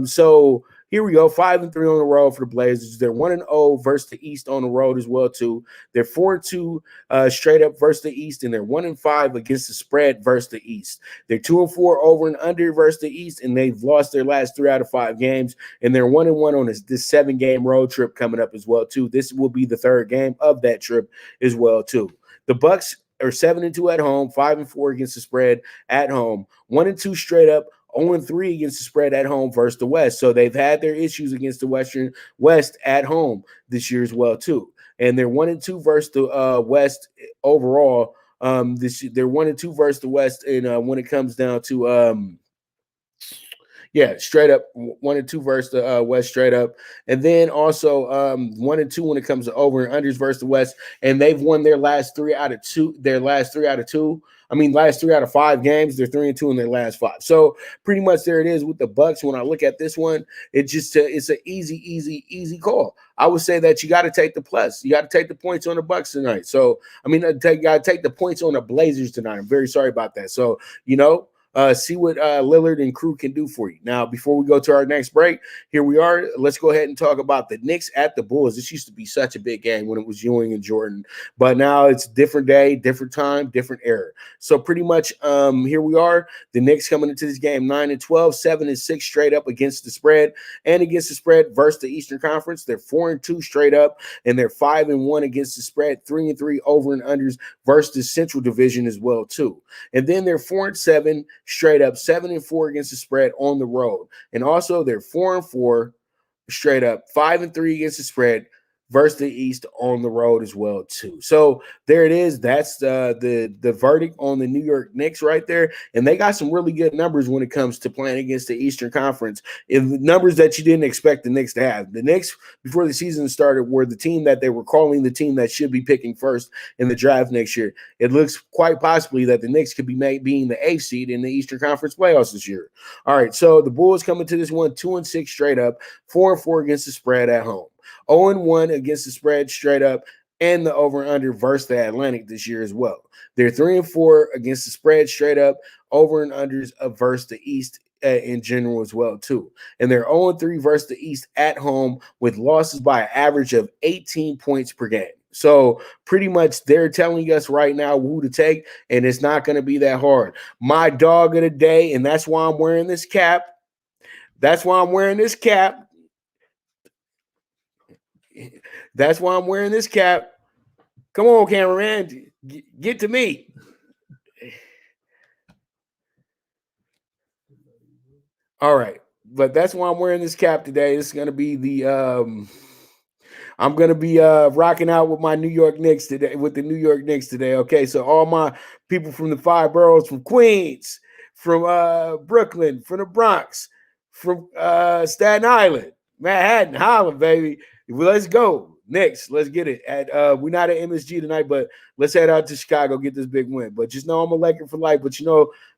So here we go, 5-3 on the road for the Blazers. They're 1-0 versus the East on the road as well too. They're 4-2 straight up versus the East, and they're 1-5 against the spread versus the East. They're 2-4 over and under versus the East, and they've lost their last 3 out of 5 games. And they're 1-1 on this 7-game road trip coming up as well too. This will be the 3rd game of that trip as well too. The Bucks are 7-2 at home, 5-4 against the spread at home, 1-2 straight up, 0-3 against the spread at home versus the West. So they've had their issues against the West at home this year as well too. And they're 1-2 versus the West overall. They're 1-2 versus the West, and when it comes down to Yeah, straight up 1 and 2 versus the West straight up, and then also 1 and 2 when it comes to over and unders versus the West, and they've won their last 3 out of 2. Their last 3 out of 2. I mean, last 3 out of 5 games, they're 3-2 in their last 5. So pretty much there it is with the Bucks. When I look at this one, it's an easy call. I would say that you got to take the plus. You got to take the points on the Bucks tonight. So I mean, you got to take the points on the Blazers tonight. I'm very sorry about that. So see what Lillard and crew can do for you. Now, before we go to our next break, here we are. Let's go ahead and talk about the Knicks at the Bulls. This used to be such a big game when it was Ewing and Jordan, but now it's different day, different time, different era. So pretty much here we are. The Knicks coming into this game 9-12, 7-6 straight up against the spread, and against the spread versus the Eastern Conference. They're 4-2 straight up, and they're 5-1 against the spread, 3-3 over and unders versus the Central Division as well too. And then they're 4-7 straight up, 7-4 against the spread on the road. And also they're 4-4 straight up, 5-3 against the spread versus the East on the road as well too. So there it is. That's the verdict on the New York Knicks right there. And they got some really good numbers when it comes to playing against the Eastern Conference. Numbers that you didn't expect the Knicks to have. The Knicks, before the season started, were the team that they were calling the team that should be picking first in the draft next year. It looks quite possibly that the Knicks could be being the 8th seed in the Eastern Conference playoffs this year. All right, so the Bulls coming to this one 2-6 straight up, 4-4 against the spread at home. 0-1 against the spread straight up, and the over-under versus the Atlantic this year as well. They're 3-4 against the spread straight up, over and unders versus the East in general as well too. And they're 0-3 versus the East at home with losses by an average of 18 points per game. So pretty much they're telling us right now who to take, and it's not going to be that hard. My dog of the day, and that's why I'm wearing this cap. That's why I'm wearing this cap. That's why I'm wearing this cap. Come on, cameraman. Get to me. All right. But that's why I'm wearing this cap today. This is going to be the I'm going to be rocking out with my New York Knicks today, with the New York Knicks today. Okay, so all my people from the 5 boroughs, from Queens, from Brooklyn, from the Bronx, from Staten Island, Manhattan, Harlem, baby. Let's go. Knicks, let's get it. We're not at MSG tonight, but let's head out to Chicago, get this big win. But just know I'm a Laker for life, but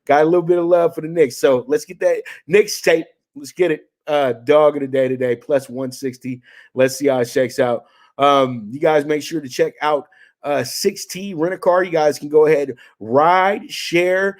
got a little bit of love for the Knicks. So let's get that Knicks tape. Let's get it. Dog of the day today, plus 160. Let's see how it shakes out. You guys make sure to check out 6T Rent-A-Car. You guys can go ahead, ride, share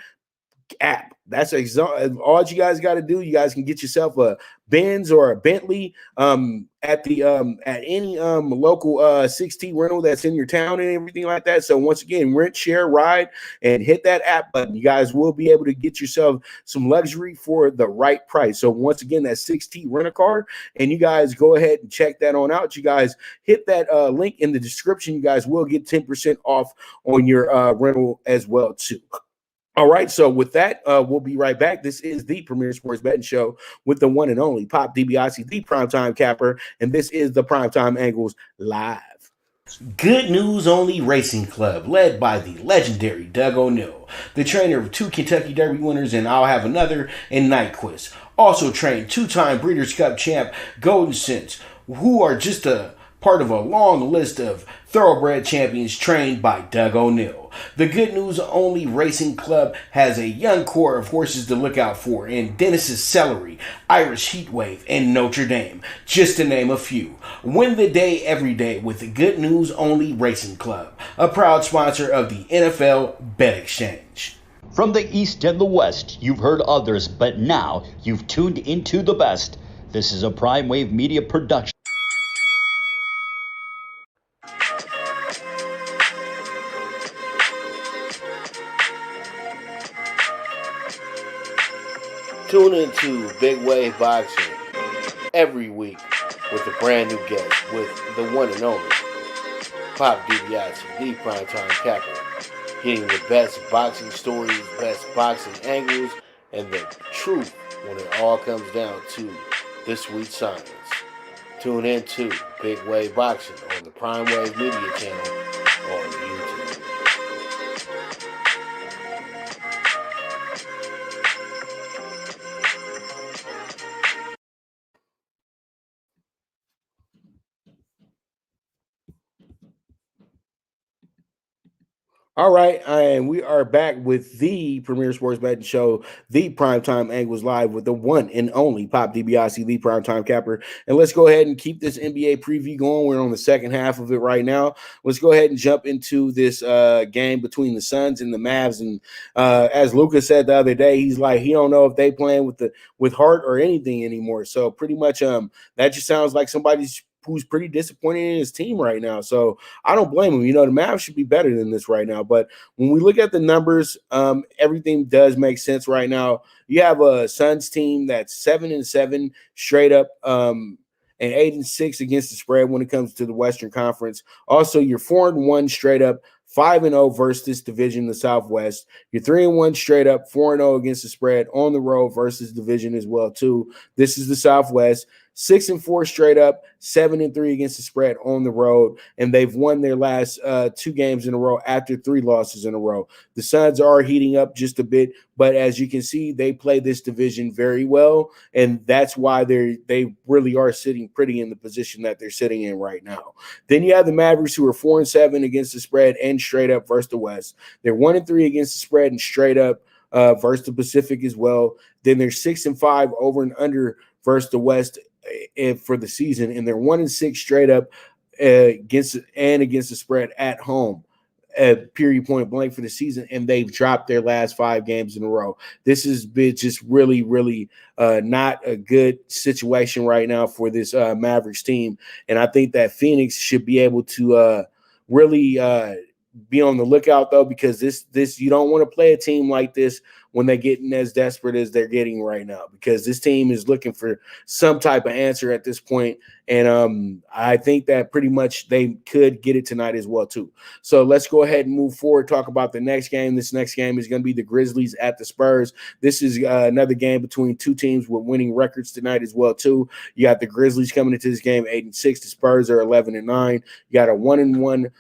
app. That's all you guys got to do. You guys can get yourself a Benz or a Bentley at any local 6T rental that's in your town and everything like that. So once again, rent, share, ride, and hit that app button. You guys will be able to get yourself some luxury for the right price. So once again, that's 6T Rent-A-Car, and you guys go ahead and check that on out. You guys hit that link in the description. You guys will get 10% off on your rental as well too. All right, so with that, we'll be right back. This is the Premier Sports Betting Show with the one and only Pop DiBiase, the primetime capper, and this is the Primetime Angles live. Good News Only Racing Club, led by the legendary Doug O'Neill, the trainer of 2 Kentucky Derby winners and I'll Have Another and Nyquist. Also trained 2-time Breeders' Cup champ Golden Sense, who are just a part of a long list of thoroughbred champions trained by Doug O'Neill. The Good News Only Racing Club has a young core of horses to look out for in Dennis's Celery, Irish Heatwave, and Notre Dame, just to name a few. Win the day every day with the Good News Only Racing Club, a proud sponsor of the NFL Bet Exchange. From the East and the West, you've heard others, but now you've tuned into the best. This is a Prime Wave Media production. Tune into Big Wave Boxing every week with a brand new guest with the one and only Pop DiBiase, the primetime capper, getting the best boxing stories, best boxing angles, and the truth when it all comes down to the sweet science. Tune in to Big Wave Boxing on the Prime Wave Media channel on YouTube. All right, and we are back with the premier sports betting show, the Primetime Angles Live, with the one and only Pop DiBiase, the Primetime Capper. And let's go ahead and keep this NBA preview going. We're on the second half of it right now. Let's go ahead and jump into this game between the Suns and the Mavs. And as Lucas said the other day, he's like he don't know if they playing with heart or anything anymore. So pretty much that just sounds like somebody's who's pretty disappointed in his team right now. So I don't blame him. You know, the Mavs should be better than this right now. But when we look at the numbers, everything does make sense right now. You have a Suns team that's 7-7 straight up, and 8-6 against the spread when it comes to the Western Conference. Also, you're 4-1 straight up, 5-0 versus this division, the Southwest. You're 3-1 straight up, 4-0 against the spread on the road versus division as well too. This is the Southwest. 6-4 straight up, 7-3 against the spread on the road, and they've won their last 2 games in a row after 3 losses in a row. The Suns are heating up just a bit, but as you can see, they play this division very well, and that's why they really are sitting pretty in the position that they're sitting in right now. Then you have the Mavericks, who are 4-7 against the spread and straight up versus the West. They're 1-3 against the spread and straight up versus the Pacific as well. Then they're 6-5 over and under versus the West for the season, and they're 1-6 straight up against the spread at home. Period, point blank for the season, and they've dropped their last 5 games in a row. This has been just really, really not a good situation right now for this Mavericks team, and I think that Phoenix should be able to really be on the lookout though, because this you don't want to play a team like this when they're getting as desperate as they're getting right now, because this team is looking for some type of answer at this point. And I think that pretty much they could get it tonight as well too. So let's go ahead and move forward, talk about the next game. This next game is going to be the Grizzlies at the Spurs. This is another game between 2 teams with winning records tonight as well too. You got the Grizzlies coming into this game 8-6. The Spurs are 11-9. You got a 1-1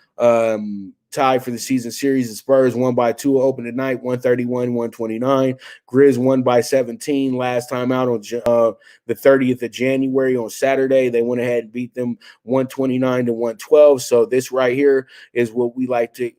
tie for the season series. The Spurs won by 2 open tonight, 131-129. Grizz won by 17 last time out on the 30th of January on Saturday. They went ahead and beat them 129-112. So this right here is what we like to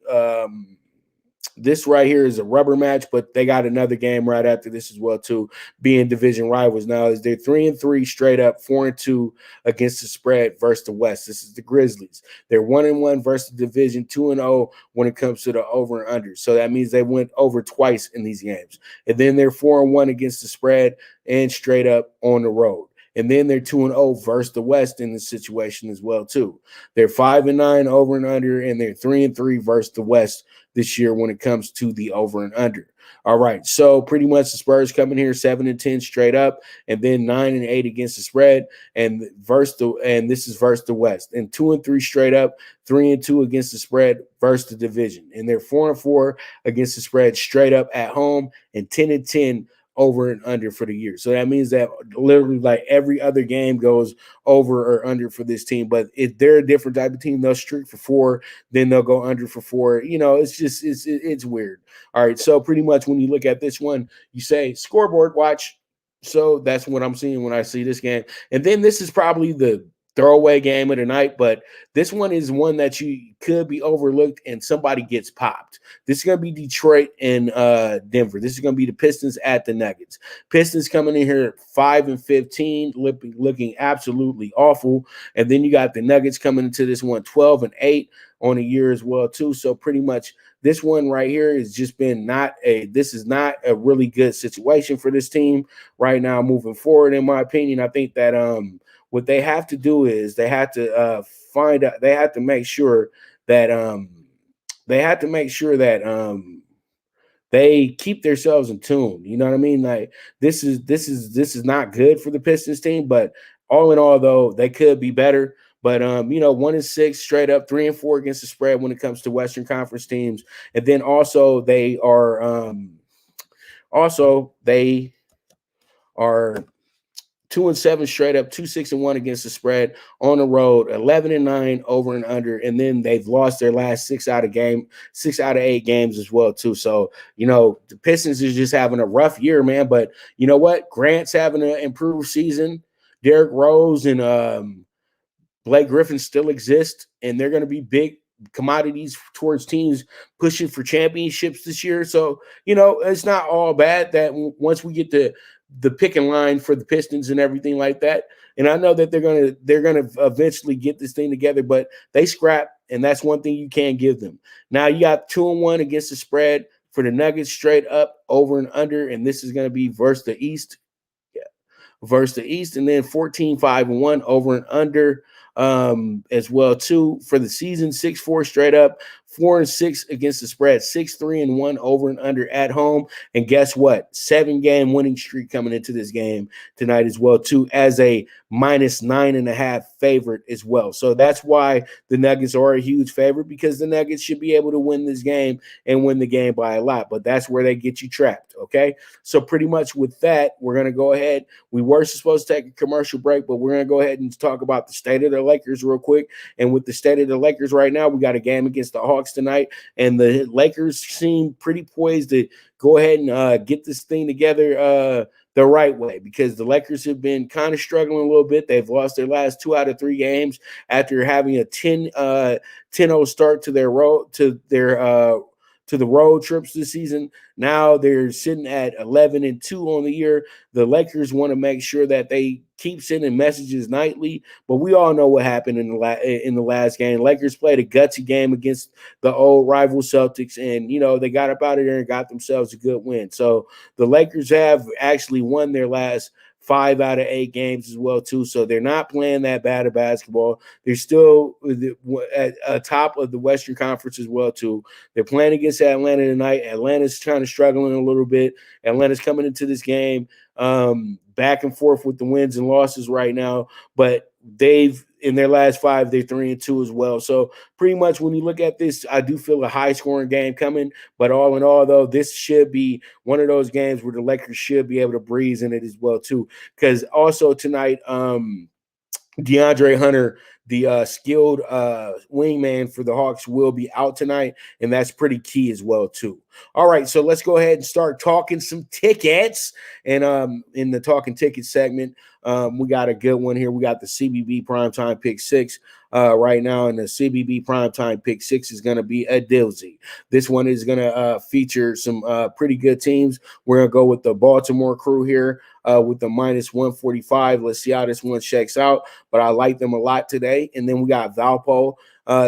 this right here is a rubber match, but they got another game right after this as well too, being division rivals now. Is they're 3-3 straight up, 4-2 against the spread versus the West. This is the Grizzlies. They're 1-1 versus the division, 2-0 when it comes to the over and under. So that means they went over twice in these games. And then they're 4-1 against the spread and straight up on the road. And then they're 2-0 versus the West in this situation as well too. They're 5-9 over and under, and they're 3-3 versus the West this year when it comes to the over and under. All right, so pretty much the Spurs coming here 7-10 straight up, and then 9-8 against the spread, and this is versus the West, and 2-3 straight up, 3-2 against the spread versus the division, and they're 4-4 against the spread straight up at home, and 10-10 over and under for the year. So that means that literally like every other game goes over or under for this team. But if they're a different type of team, they'll streak for 4, then they'll go under for 4. You know, it's just it's weird. All right. So pretty much when you look at this one, you say scoreboard watch. So that's what I'm seeing when I see this game. And then this is probably the throwaway game of the night, but this one is one that you could be overlooked and somebody gets popped. This is going to be Detroit and Denver. This is going to be the Pistons at the Nuggets. Pistons coming in here 5-15, looking absolutely awful. And then you got the Nuggets coming into this one 12-8 on a year as well too. So pretty much this one right here has just been this is not a really good situation for this team right now moving forward. In my opinion, I think that what they have to do is they have to make sure that they keep themselves in tune. You know what I mean? Like this is not good for the Pistons team, but all in all, though, they could be better. But 1-6 straight up, 3-4 against the spread when it comes to Western Conference teams, and then also they are 2-7 straight up, 2-6-1 against the spread on the road, 11-9 over and under, and then they've lost their last 6 out of 8 games as well too. So the Pistons is just having a rough year, man. But you know what? Grant's having an improved season. Derrick Rose and Blake Griffin still exist, and they're going to be big commodities towards teams pushing for championships this year. So, it's not all bad that once we get the pick and line for the Pistons and everything like that. And I know that they're gonna eventually get this thing together, but they scrap, and that's one thing you can't give them. Now you got 2-1 against the spread for the Nuggets, straight up over and under, and this is gonna be versus the East. Versus the East, and then 14-5-1 over and under as well too for the season. 6-4 straight up, 4-6 against the spread, 6-3-1 over and under at home. And guess what? 7-game winning streak coming into this game tonight as well too, as a -9.5 favorite as well. So that's why the Nuggets are a huge favorite, because the Nuggets should be able to win this game and win the game by a lot. But that's where they get you trapped. Okay, so pretty much with that, we're gonna go ahead. We were supposed to take a commercial break, but we're going to go ahead and talk about the state of the Lakers real quick. And with the state of the Lakers right now, we got a game against the Hawks tonight, and the Lakers seem pretty poised to go ahead and get this thing together the right way, because the Lakers have been kind of struggling a little bit. They've lost their last 2 out of 3 games after having a 10-0 start to their road to the road trips this season. Now they're sitting at 11-2 on the year. The Lakers want to make sure that they keep sending messages nightly, but we all know what happened in the last game. Lakers played a gutsy game against the old rival Celtics, and they got up out of there and got themselves a good win. So the Lakers have actually won their last 5 out of 8 games as well too. So they're not playing that bad of basketball. They're still at top of the Western Conference as well too. They're playing against Atlanta tonight. Atlanta's kind of struggling a little bit. Atlanta's coming into this game back and forth with the wins and losses right now, but in their last 5, they're 3-2 as well. So pretty much when you look at this, I do feel a high scoring game coming, but all in all though, this should be one of those games where the Lakers should be able to breeze in it as well too. Because also tonight, DeAndre Hunter, the skilled wingman for the Hawks, will be out tonight, and that's pretty key as well too. All right, so let's go ahead and start talking some tickets. And in the talking ticket segment, we got a good one here. We got the CBB Primetime Pick 6 right now, and the CBB Primetime Pick 6 is going to be a doozy. This one is going to feature some pretty good teams. We're going to go with the Baltimore Crew here with the -145. Let's see how this one checks out, but I like them a lot today. And then we got Valpo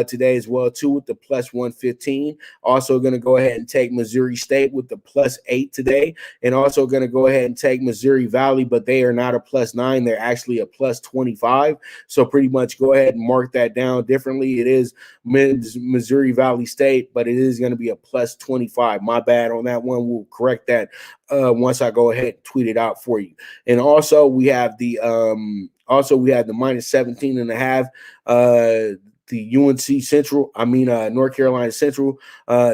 today as well too with the +115. Also going to go ahead and take Missouri State with the +8 today, and also going to go ahead and take Missouri Valley, but they are not a +9. They're actually a +25. So pretty much go ahead and mark that down differently. It is Missouri Valley State, but it is going to be a +25. My bad on that one. We'll correct that once I go ahead and tweet it out for you. And also we have the -17.5. The UNC Central, North Carolina Central.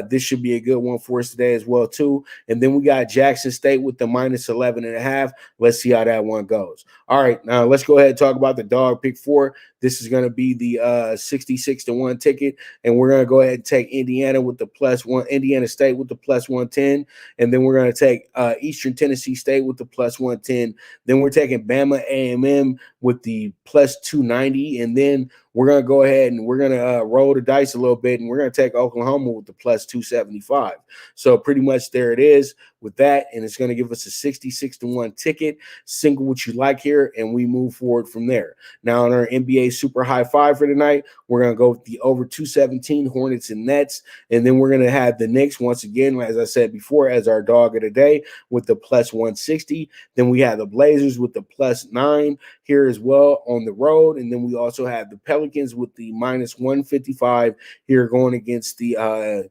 This should be a good one for us today as well too. And then we got Jackson State with the -11.5. Let's see how that one goes. All right, now let's go ahead and talk about the dog pick 4. This is going to be the 66-1 ticket, and we're going to go ahead and take Indiana with the +1, Indiana State with the +110, and then we're going to take Eastern Tennessee State with the +110. Then we're taking Bama A&M with the +290, and then we're going to go ahead and we're going to roll the dice a little bit, and we're going to take Oklahoma with the +275. So pretty much there it is with that, and it's going to give us a 66-1 ticket. Single what you like here, and we move forward from there. Now on our NBA Super High Five for tonight, we're going to go with the over 217 Hornets and Nets, and then we're going to have the Knicks once again, as I said before, as our dog of the day with the +160. Then we have the Blazers with the +9 here as well on the road, and then we also have the Pelicans with the -155 here going against the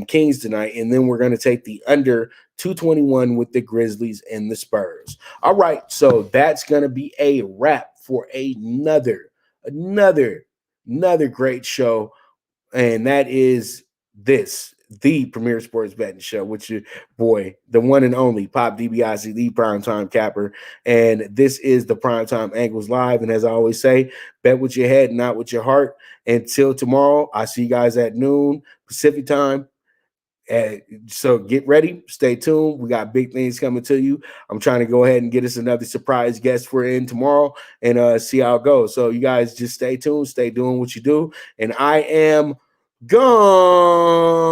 Kings tonight, and then we're going to take the under 221 with the Grizzlies and the Spurs. All right, so that's going to be a wrap for another great show, and that is the Premier Sports Betting Show with your boy, the one and only Pop DiBiase, the Primetime Capper, and this is the Primetime Angles Live. And as I always say, bet with your head, not with your heart. Until tomorrow, I see you guys at noon Pacific time, So get ready, stay tuned. We got big things coming to you. I'm trying to go ahead and get us another surprise guest for in tomorrow and see how it goes. So you guys just stay tuned, stay doing what you do. And I am gone.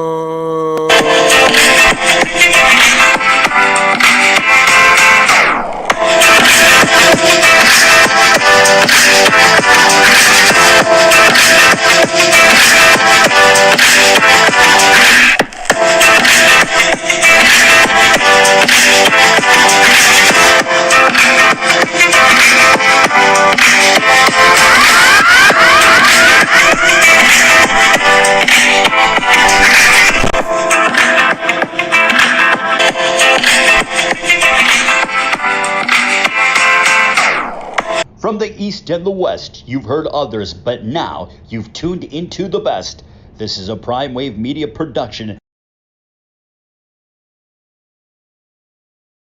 From the East and the West, you've heard others, but now you've tuned into the best. This is a Prime Wave Media production.